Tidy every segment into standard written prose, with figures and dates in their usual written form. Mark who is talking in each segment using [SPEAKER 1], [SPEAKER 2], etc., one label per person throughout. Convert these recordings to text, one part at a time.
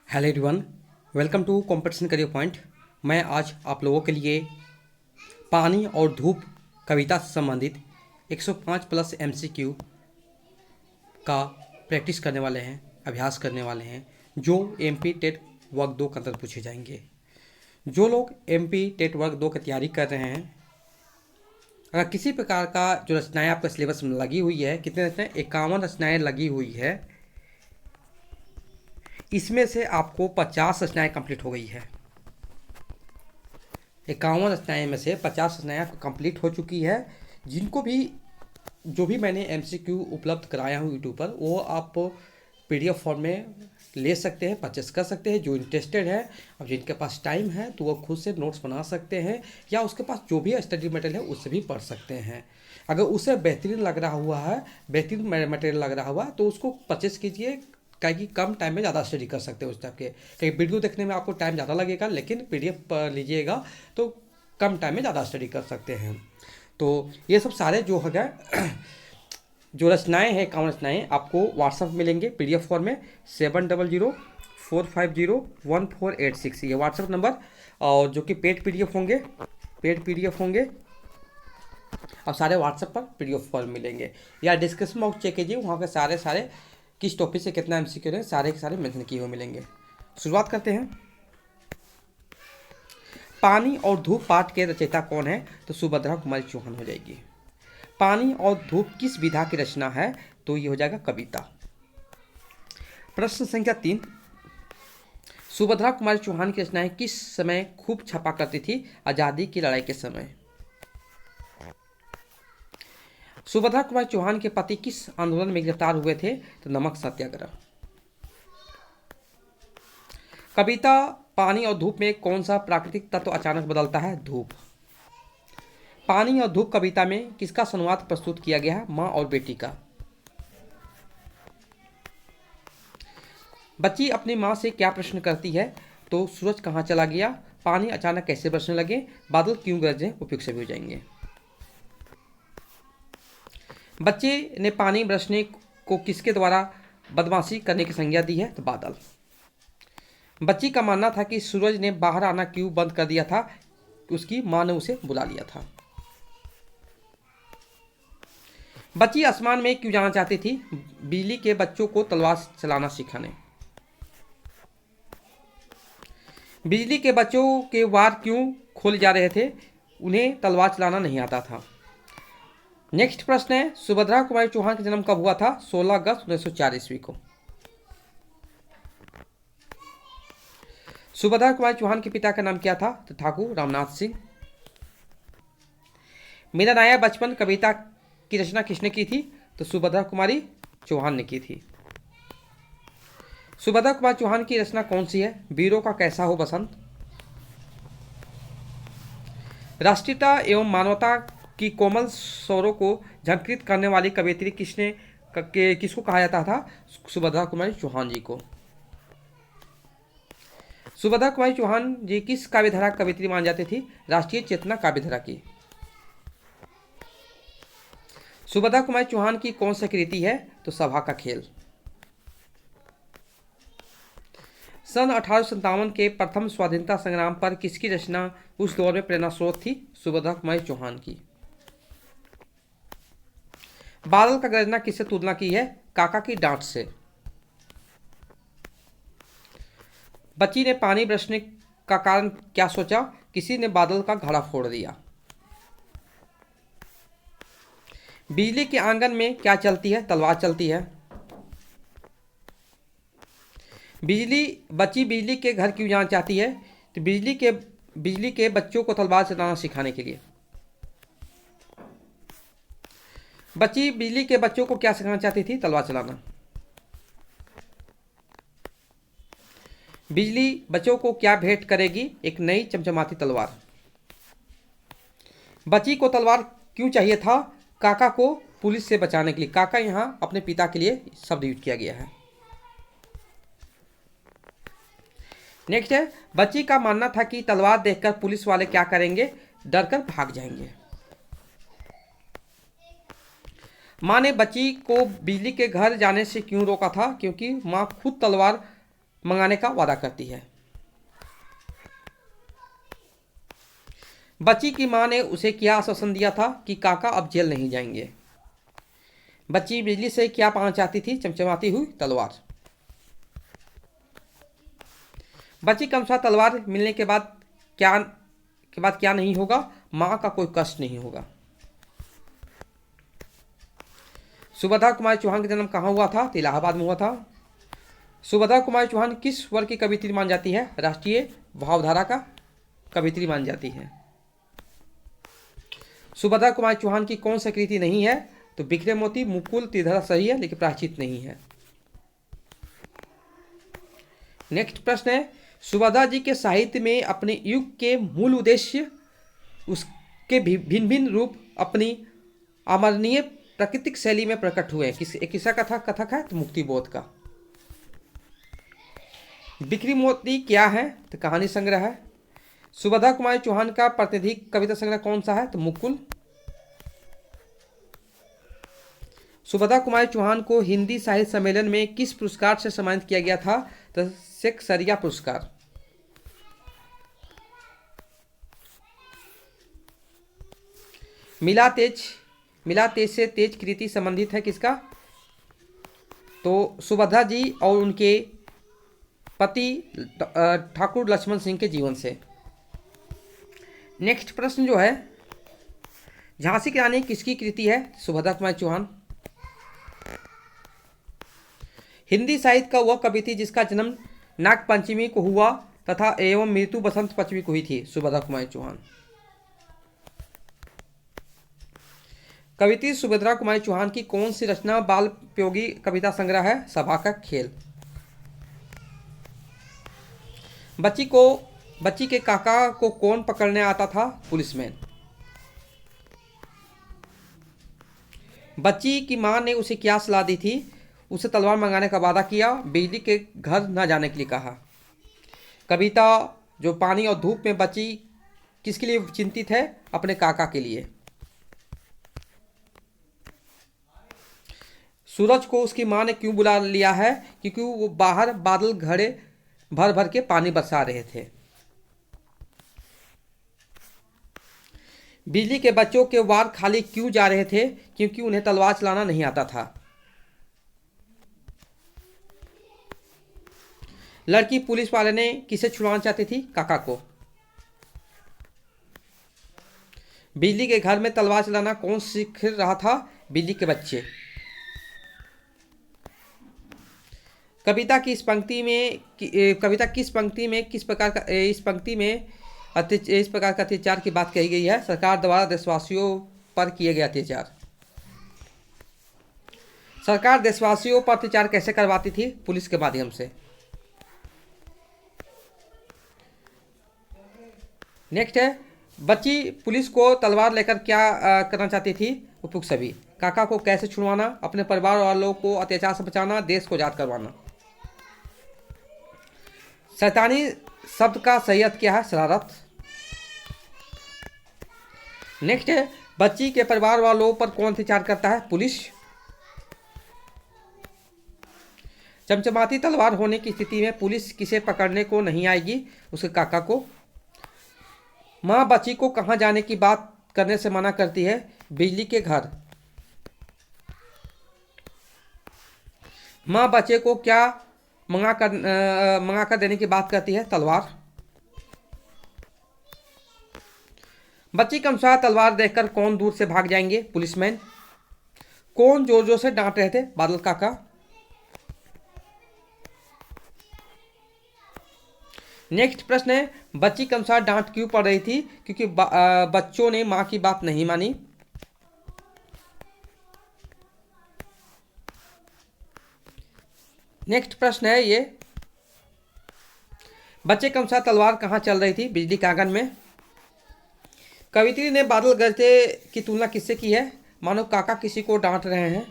[SPEAKER 1] Hello everyone, welcome to competition career point. मैं आज आप लोगों के लिए पानी और धूप कविता से संबंधित 105 प्लस एमसीक्यू का प्रैक्टिस करने वाले हैं, अभ्यास करने वाले हैं, जो एमपी टेट वर्ग 2 के अंदर पूछे जाएंगे। जो लोग एमपी टेट वर्ग 2 की तैयारी कर रहे हैं, अगर किसी प्रकार का जो रचनाएँ आपका सिलेबस में लगी हुई है, कितने रचनाएँ, 51 रचनाएँ लगी हुई है, इसमें से आपको 50 रचनाएँ कंप्लीट हो गई है। 51 रचनाएँ में से 50 रचनाएँ आपको कंप्लीट हो चुकी है। जिनको भी जो भी मैंने एमसीक्यू उपलब्ध कराया हूँ यूट्यूब पर, वो आप पीडीएफ फॉर्म में ले सकते हैं, परचेस कर सकते हैं। जो इंटरेस्टेड है और जिनके पास टाइम है तो वो खुद से नोट्स बना सकते हैं, या उसके पास जो भी स्टडी मटेरियल है उससे भी पढ़ सकते हैं। अगर उसे बेहतरीन लग रहा हुआ है, बेहतरीन मटेरियल लग रहा हुआ है, तो उसको परचेस कीजिए, कि कम टाइम में ज़्यादा स्टडी कर सकते हो उस टाइप के। कहीं वीडियो देखने में आपको टाइम ज़्यादा लगेगा, लेकिन पीडीएफ लीजिएगा तो कम टाइम में ज़्यादा स्टडी कर सकते हैं। तो ये सब सारे जो है जो रचनाएँ हैं, 51 रचनाएँ आपको व्हाट्सएप मिलेंगे पीडीएफ फॉर्म में। 7004501486 ये व्हाट्सएप नंबर, और जो कि पेड पीडीएफ होंगे, और सारे व्हाट्सएप पर पीडीएफ फॉर्म मिलेंगे। या डिस्क्रिप्शन बॉक्स चेक कीजिए, वहाँ पे सारे सारे किस टॉपिक से कितना एमसीक्यू है, सारे के सारे मेंशन किए हुए मिलेंगे। शुरुआत करते हैं। पानी और धूप पाठ के रचयिता कौन है? तो सुभद्रा कुमारी चौहान हो जाएगी। पानी और धूप किस विधा की रचना है? तो ये हो जाएगा कविता। प्रश्न संख्या 3, सुभद्रा कुमारी चौहान की रचनाएं किस समय खूब छपा करती थी? आजादी की लड़ाई के समय। सुभद्रा कुमारी चौहान के पति किस आंदोलन में गिरफ्तार हुए थे? तो नमक सत्याग्रह। कविता पानी और धूप में कौन सा प्राकृतिक तत्व अचानक बदलता है? धूप। पानी और धूप कविता में किसका संवाद प्रस्तुत किया गया है? माँ और बेटी का। बच्ची अपनी माँ से क्या प्रश्न करती है? तो सूरज कहाँ चला गया? पानी अचानक कैसे बरसने लगे? बादल क्यों गरजे? उपयुक्त सभी हो जाएंगे। बच्चे ने पानी बरसने को किसके द्वारा बदमाशी करने की संज्ञा दी है? तो बादल। बच्ची का मानना था कि सूरज ने बाहर आना क्यों बंद कर दिया था? उसकी मां ने उसे बुला लिया था। बच्ची आसमान में क्यों जाना चाहती थी? बिजली के बच्चों को तलवार चलाना सिखाने। बिजली के बच्चों के वार क्यों खोले जा रहे थे? उन्हें तलवार चलाना नहीं आता था। नेक्स्ट प्रश्न है, सुभद्रा कुमारी चौहान का जन्म कब हुआ था? 16 अगस्त 1904 ईस्वी को। सुभद्रा कुमारी चौहान के पिता का नाम क्या था? तो ठाकुर रामनाथ सिंह। मेरा नया बचपन कविता की रचना किसने की थी? तो सुभद्रा कुमारी चौहान ने की थी। सुभद्रा कुमारी चौहान की रचना कौन सी है? वीरों का कैसा हो बसंत। राष्ट्रीयता एवं मानवता की कोमल स्वरों को झंकृत करने वाली कवयित्री किसको कहा जाता था? सुभद्रा कुमारी चौहान जी को। सुभद्रा कुमारी चौहान जी किस काव्यधारा कवित्री मान जाती थी? राष्ट्रीय चेतना काव्यधारा की। सुभद्रा कुमारी चौहान की कौन सी कृति है? तो सभा का खेल। सन 1857 के प्रथम स्वाधीनता संग्राम पर किसकी रचना उस दौर में प्रेरणा स्रोत थी? सुभद्रा कुमारी चौहान की। बादल का गरजना किससे तुलना की है? काका की डांट से। बच्ची ने पानी बरसने का कारण क्या सोचा? किसी ने बादल का घड़ा फोड़ दिया। बिजली के आंगन में क्या चलती है? तलवार चलती है। बच्ची बिजली के घर क्यों जाना चाहती है? तो बिजली के बच्चों को तलवार चलाना सिखाने के लिए। बच्ची बिजली के बच्चों को क्या सिखाना चाहती थी? तलवार चलाना। बिजली बच्चों को क्या भेंट करेगी? एक नई चमचमाती तलवार। बच्ची को तलवार क्यों चाहिए था? काका को पुलिस से बचाने के लिए। काका यहाँ अपने पिता के लिए शब्द यूज किया गया है। नेक्स्ट है, बच्ची का मानना था कि तलवार देखकर पुलिस वाले क्या करेंगे? डरकर भाग जाएंगे। माँ ने बच्ची को बिजली के घर जाने से क्यों रोका था? क्योंकि माँ खुद तलवार मंगाने का वादा करती है। बच्ची की मां ने उसे क्या आश्वासन दिया था कि काका अब जेल नहीं जाएंगे। बच्ची बिजली से क्या पाना चाहती थी? चमचमाती हुई तलवार। बच्ची के अनुसार तलवार मिलने के बाद क्या नहीं होगा? मां का कोई कष्ट नहीं होगा। सुभद्रा कुमारी चौहान का जन्म कहाँ हुआ था? तो इलाहाबाद में हुआ था। सुभद्रा कुमारी चौहान किस वर्ग की कवियत्री मान जाती है? राष्ट्रीय भावधारा का कवियत्री मान जाती है। सुभद्रा कुमारी चौहान की कौन सी कृति नहीं है? तो बिखरे मोती, मुकुल, त्रिधरा सही है, लेकिन प्रायश्चित नहीं है। नेक्स्ट प्रश्न है, सुभद्रा जी के साहित्य में अपने युग के मूल उद्देश्य, उसके भिन्न भिन्न रूप अपनी अमरणीय प्राकृतिक शैली में प्रकट हुए। किसका कथक है? तो मुक्तिबोध का। बिखरी मोती क्या है? तो कहानी संग्रह है। सुभद्रा कुमारी चौहान का प्रातिनिधिक कविता संग्रह कौन सा है? तो मुकुल। सुभद्रा कुमारी चौहान को हिंदी साहित्य सम्मेलन में किस पुरस्कार से सम्मानित किया गया था? तो शेक्सपियर पुरस्कार। मिला तेज से तेज कृति संबंधित है किसका? तो सुभद्रा जी और उनके पति ठाकुर लक्ष्मण सिंह के जीवन से। नेक्स्ट प्रश्न जो है, झांसी की रानी किसकी कृति है? सुभद्रा कुमारी चौहान। हिंदी साहित्य का वह कवि थी जिसका जन्म नाग पंचमी को हुआ तथा एवं मृत्यु बसंत पंचमी को हुई थी? सुभद्रा कुमारी चौहान। कवित्री सुभद्रा कुमारी चौहान की कौन सी रचना बाल उपयोगी कविता संग्रह है? सभा का खेल। बच्ची के काका को कौन पकड़ने आता था? पुलिसमैन। बच्ची की मां ने उसे क्या सलाह दी थी? उसे तलवार मंगाने का वादा किया, बिजली के घर न जाने के लिए कहा। कविता जो पानी और धूप में बच्ची किसके लिए चिंतित है? अपने काका के लिए। सूरज को उसकी मां ने क्यों बुला लिया है? क्योंकि वो बाहर बादल घड़े भर भर के पानी बरसा रहे थे। बिजली के बच्चों के वार खाली क्यों जा रहे थे? क्योंकि उन्हें तलवार चलाना नहीं आता था। लड़की पुलिस वाले ने किसे छुड़वाना चाहती थी? काका को। बिजली के घर में तलवार चलाना कौन सीख रहा था? बिजली के बच्चे। कविता किस पंक्ति में किस प्रकार का इस प्रकार का अत्याचार की बात कही गई है? सरकार द्वारा देशवासियों पर किए गए अत्याचार। सरकार देशवासियों पर अत्याचार कैसे करवाती थी? पुलिस के माध्यम से। नेक्स्ट है, बच्ची पुलिस को तलवार लेकर क्या करना चाहती थी? उपयुक्त सभी। काका को कैसे छुड़वाना? अपने परिवार वालों को अत्याचार से बचाना, देश को आजाद करवाना। शैतानी शब्द का सही अर्थ क्या है? शरारत। नेक्स्ट है, बच्ची के परिवार वालों पर कौन अत्याचार करता है? पुलिस। चमचमाती तलवार होने की स्थिति में पुलिस किसे पकड़ने को नहीं आएगी? उसके काका को। मां बच्ची को कहां जाने की बात करने से मना करती है? बिजली के घर। मां बच्चे को क्या मंगा कर देने की बात करती है? तलवार। बच्ची के अनुसार तलवार देखकर कौन दूर से भाग जाएंगे? पुलिसमैन। कौन जोर जोर से डांट रहे थे? बादल काका। नेक्स्ट प्रश्न है, बच्ची के अनुसार डांट क्यों पड़ रही थी? क्योंकि बच्चों ने मां की बात नहीं मानी। नेक्स्ट प्रश्न है ये, बच्चे के अनुसार तलवार कहाँ चल रही थी? बिजली के आंगन में। कवित्री ने बादल गरजते की तुलना किससे की है? मानो काका किसी को डांट रहे हैं।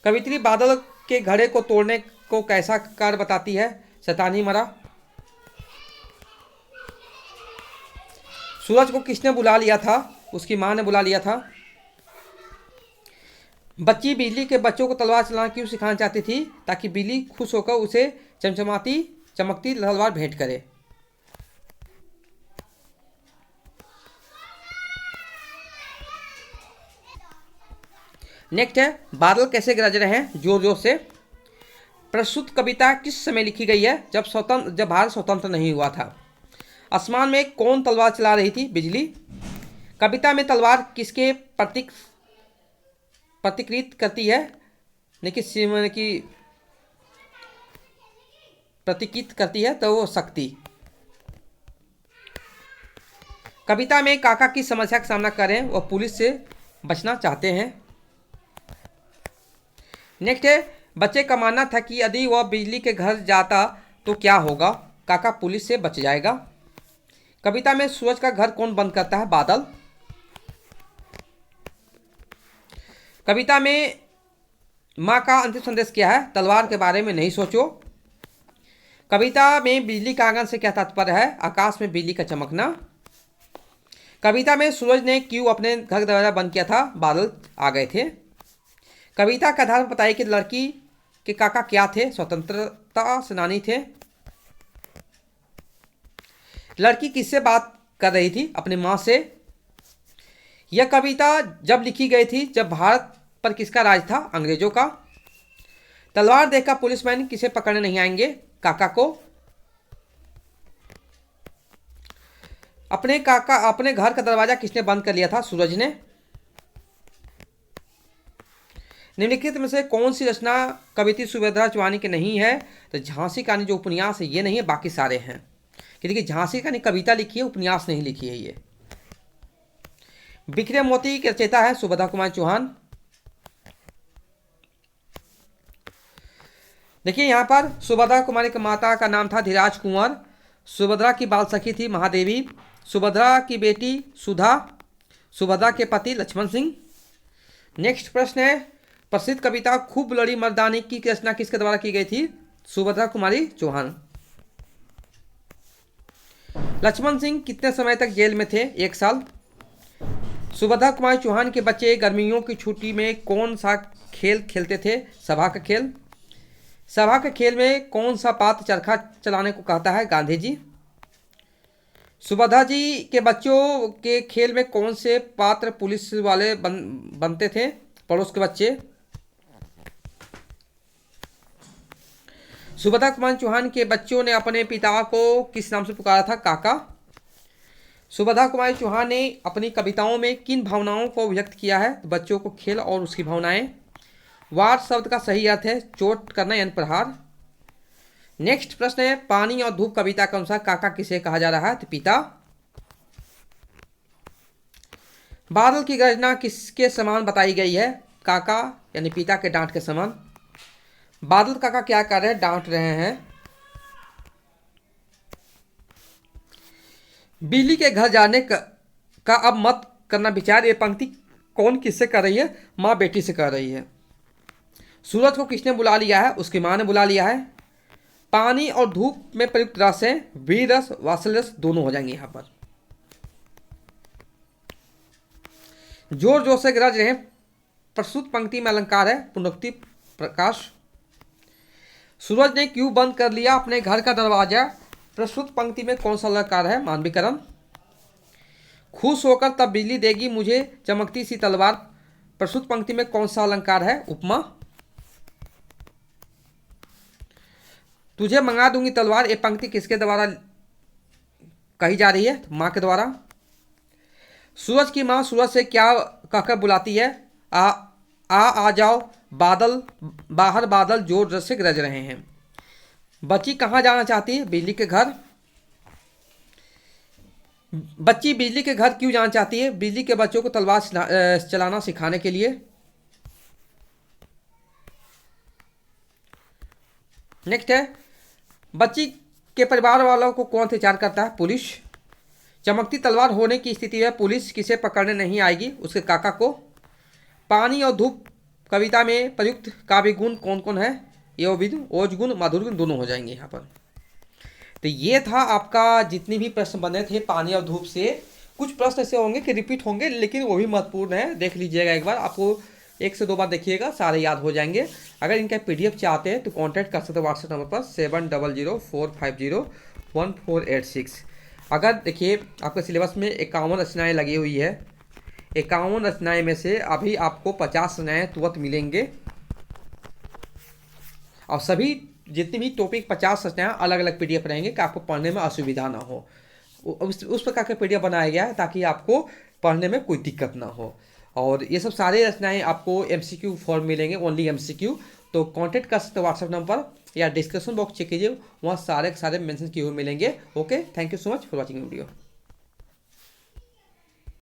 [SPEAKER 1] कवित्री बादल के घड़े को तोड़ने को कैसा कार्य बताती है? शैतानी मरा। सूरज को किसने बुला लिया था? उसकी मां ने बुला लिया था। बच्ची बिजली के बच्चों को तलवार चलाना क्यों सिखाना चाहती थी? ताकि बिजली खुश होकर उसे चमकती तलवार भेंट करे। नेक्स्ट है, बादल कैसे गरज रहे हैं जोर जोर से। प्रस्तुत कविता किस समय लिखी गई है? जब भारत स्वतंत्र नहीं हुआ था। आसमान में कौन तलवार चला रही थी? बिजली। कविता में तलवार किसके प्रतिकृत करती है? कि प्रतिकृत करती है तो वो शक्ति। कविता में काका किस समस्या का सामना करें? वह पुलिस से बचना चाहते हैं। नेक्स्ट है, बच्चे का मानना था कि यदि वह बिजली के घर जाता तो क्या होगा? काका पुलिस से बच जाएगा। कविता में सूरज का घर कौन बंद करता है? बादल। कविता में माँ का अंतिम संदेश क्या है? तलवार के बारे में नहीं सोचो। कविता में बिजली का आगमन से क्या तात्पर्य है? आकाश में बिजली का चमकना। कविता में सूरज ने क्यों अपने घर का दरवाजा बंद किया था? बादल आ गए थे। कविता के आधार पर बताइए कि लड़की के काका क्या थे? स्वतंत्रता सेनानी थे। लड़की किससे बात कर रही थी? अपनी माँ से। यह कविता जब लिखी गई थी जब भारत पर किसका राज था? अंग्रेजों का। तलवार देखकर पुलिसमैन किसे पकड़ने नहीं आएंगे? काका को। अपने घर का दरवाजा किसने बंद कर लिया था? सूरज ने। निम्नलिखित में से कौन सी रचना कवियत्री सुभद्रा चौहान की नहीं है? तो झांसी की रानी जो उपन्यास है ये नहीं है, बाकी सारे हैं। कि देखिए झांसी की रानी कविता लिखी है, उपन्यास नहीं लिखी है ये। बिखरे मोती की रचयिता है सुभद्रा कुमारी चौहान। देखिए यहाँ पर सुभद्रा कुमारी की माता का नाम था धीराज कुंवर। सुभद्रा की बाल सखी थी महादेवी। सुभद्रा की बेटी सुधा। सुभद्रा के पति लक्ष्मण सिंह। नेक्स्ट प्रश्न है, प्रसिद्ध कविता खूब लड़ी मर्दानी की रचना किसके द्वारा की गई थी? सुभद्रा कुमारी चौहान। लक्ष्मण सिंह कितने समय तक जेल में थे? 1 साल। सुभद्रा कुमारी चौहान के बच्चे गर्मियों की छुट्टी में कौन सा खेल खेलते थे? सभा का खेल। सभा के खेल में कौन सा पात्र चरखा चलाने को कहता है? गांधी जी। सुभद्रा जी के बच्चों के खेल में कौन से पात्र पुलिस वाले बनते थे? पड़ोस के बच्चे। सुभद्रा कुमारी चौहान के बच्चों ने अपने पिता को किस नाम से पुकारा था? काका। सुभद्रा कुमारी चौहान ने अपनी कविताओं में किन भावनाओं को व्यक्त किया है? बच्चों को खेल और उसकी भावनाएं। वार शब्द का सही अर्थ है चोट करना यानी प्रहार। नेक्स्ट प्रश्न है, पानी और धूप कविता के अनुसार काका किसे कहा जा रहा है? तो पिता। बादल की गर्जना किसके समान बताई गई है? काका यानी पिता के डांट के समान। बादल काका क्या कर रहे हैं? डांट रहे हैं। बिजली के घर जाने का अब मत करना विचार, ये पंक्ति कौन किससे कर रही है? माँ बेटी से कर रही है। सूरज को किसने बुला लिया है? उसकी माँ ने बुला लिया है। पानी और धूप में प्रयुक्त रस है वीर रस, वात्सल्य रस, दोनों हो जाएंगे यहाँ पर। जोर जोर से गरज रहे, प्रस्तुत पंक्ति में अलंकार है पुनरुक्ति प्रकाश। सूरज ने क्यों बंद कर लिया अपने घर का दरवाजा? प्रस्तुत पंक्ति में कौन सा अलंकार है? मानवीकरण। खुश होकर तब बिजली देगी मुझे चमकती सी तलवार। प्रस्तुत पंक्ति में कौन सा अलंकार है? उपमा। तुझे मंगा दूंगी तलवार, ये पंक्ति किसके द्वारा कही जा रही है? माँ के द्वारा। सूरज की माँ सूरज से क्या कहकर बुलाती है? आ जाओ बादल, बाहर बादल जोर से गरज रहे हैं। बच्ची कहाँ जाना चाहती है? बिजली के घर। बच्ची बिजली के घर क्यों जाना चाहती है? बिजली के बच्चों को तलवार चलाना सिखाने के लिए। नेक्स्ट है, बच्ची के परिवार वालों को कौन अत्याचार करता है? पुलिस। चमकती तलवार होने की स्थिति में पुलिस किसे पकड़ने नहीं आएगी? उसके काका को। पानी और धूप कविता में प्रयुक्त काव्य गुण कौन कौन है? ये ओज गुण, माधुर्य गुण, दोनों हो जाएंगे यहाँ पर। तो ये था आपका जितने भी प्रश्न बने थे पानी और धूप से। कुछ प्रश्न ऐसे होंगे कि रिपीट होंगे, लेकिन वो भी महत्वपूर्ण है, देख लीजिएगा एक बार। आपको एक से दो बार देखिएगा, सारे याद हो जाएंगे। अगर इनका PDF चाहते हैं तो कांटेक्ट कर सकते हैं व्हाट्सएप नंबर पर 7004501486। अगर देखिए आपके सिलेबस में 51 रचनाएँ लगी हुई है, 51 रचनाएँ में से अभी आपको 50 रचनाएँ तुरंत मिलेंगे, और सभी जितनी भी टॉपिक 50 रचनाएँ अलग अलग PDF रहेंगे कि आपको पढ़ने में असुविधा ना हो। उस प्रकार का PDF बनाया गया है ताकि आपको पढ़ने में कोई दिक्कत ना हो। और ये सब सारे रचनाएँ आपको MCQ फॉर्म मिलेंगे, ओनली MCQ। तो कांटेक्ट कर सकते हो व्हाट्सएप नंबर या डिस्क्रिप्शन बॉक्स चेक कीजिए, वहाँ सारे के सारे मेंशन किए हुए मिलेंगे। Okay, thank you so much for watching video.